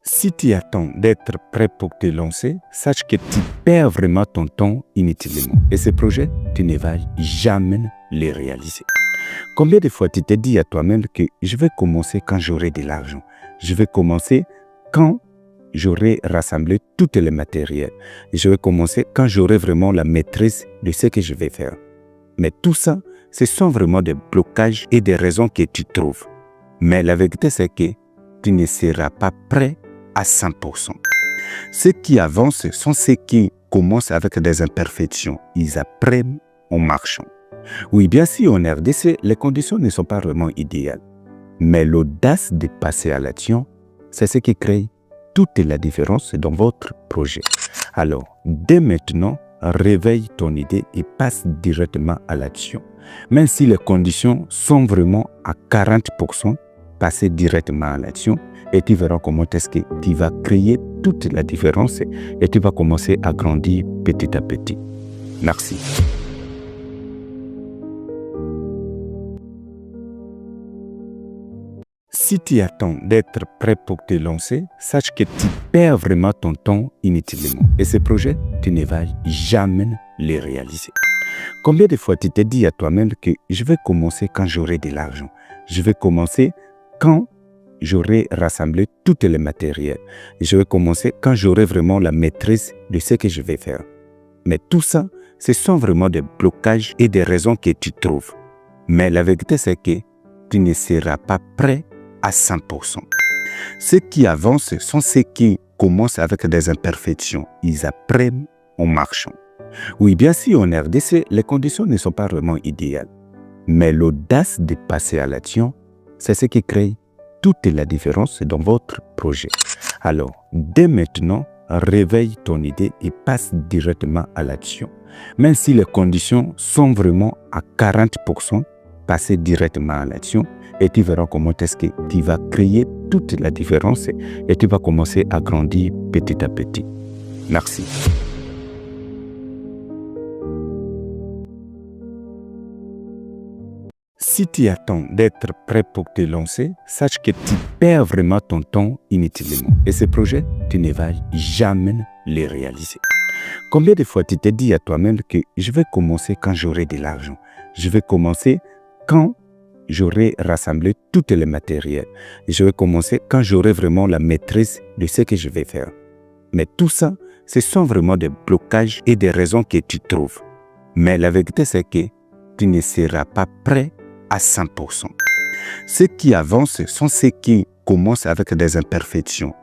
Si tu attends d'être prêt pour te lancer, sache que tu perds vraiment ton temps inutilement. Et ces projets, tu ne vas jamais les réaliser. Combien de fois tu t'es dit à toi-même que je vais commencer quand j'aurai de l'argent? Je vais commencer quand j'aurai rassemblé tout le matériel. Je vais commencer quand j'aurai vraiment la maîtrise de ce que je vais faire. Mais tout ça, ce sont vraiment des blocages et des raisons que tu trouves. Mais la vérité, c'est que tu ne seras pas prêt à 100%. Ceux qui avancent sont ceux qui commencent avec des imperfections. Ils apprennent en marchant. Oui, bien sûr, en RDC, les conditions ne sont pas vraiment idéales. Mais l'audace de passer à l'action, c'est ce qui crée toute la différence dans votre projet. Alors, dès maintenant, réveille ton idée et passe directement à l'action. Même si les conditions sont vraiment à 40%, passez directement à l'action et tu verras comment est-ce que tu vas créer toute la différence et tu vas commencer à grandir petit à petit. Merci. Si tu attends d'être prêt pour te lancer, sache que tu perds vraiment ton temps inutilement. Et ces projets, tu ne vas jamais les réaliser. Combien de fois tu t'es dit à toi-même que je vais commencer quand j'aurai de l'argent? Je vais commencer quand j'aurai rassemblé tout le matériel. Je vais commencer quand j'aurai vraiment la maîtrise de ce que je vais faire. Mais tout ça, ce sont vraiment des blocages et des raisons que tu trouves. Mais la vérité, c'est que tu ne seras pas prêt à 100%. Ceux qui avancent sont ceux qui commencent avec des imperfections. Ils apprennent en marchant. Oui, bien sûr, en RDC, les conditions ne sont pas vraiment idéales. Mais l'audace de passer à l'action, c'est ce qui crée toute la différence dans votre projet. Alors, dès maintenant, réveille ton idée et passe directement à l'action. Même si les conditions sont vraiment à 40%, passez directement à l'action et tu verras comment est-ce que tu vas créer toute la différence et tu vas commencer à grandir petit à petit. Merci. Si tu attends d'être prêt pour te lancer, sache que tu perds vraiment ton temps inutilement. Et ces projets, tu ne vas jamais les réaliser. Combien de fois tu t'es dit à toi-même que je vais commencer quand j'aurai de l'argent? Je vais commencer quand j'aurai rassemblé tout le matériel. Je vais commencer quand j'aurai vraiment la maîtrise de ce que je vais faire. Mais tout ça, ce sont vraiment des blocages et des raisons que tu trouves. Mais la vérité, c'est que tu ne seras pas prêt à 100%. Ceux qui avancent sont ceux qui commencent avec des imperfections.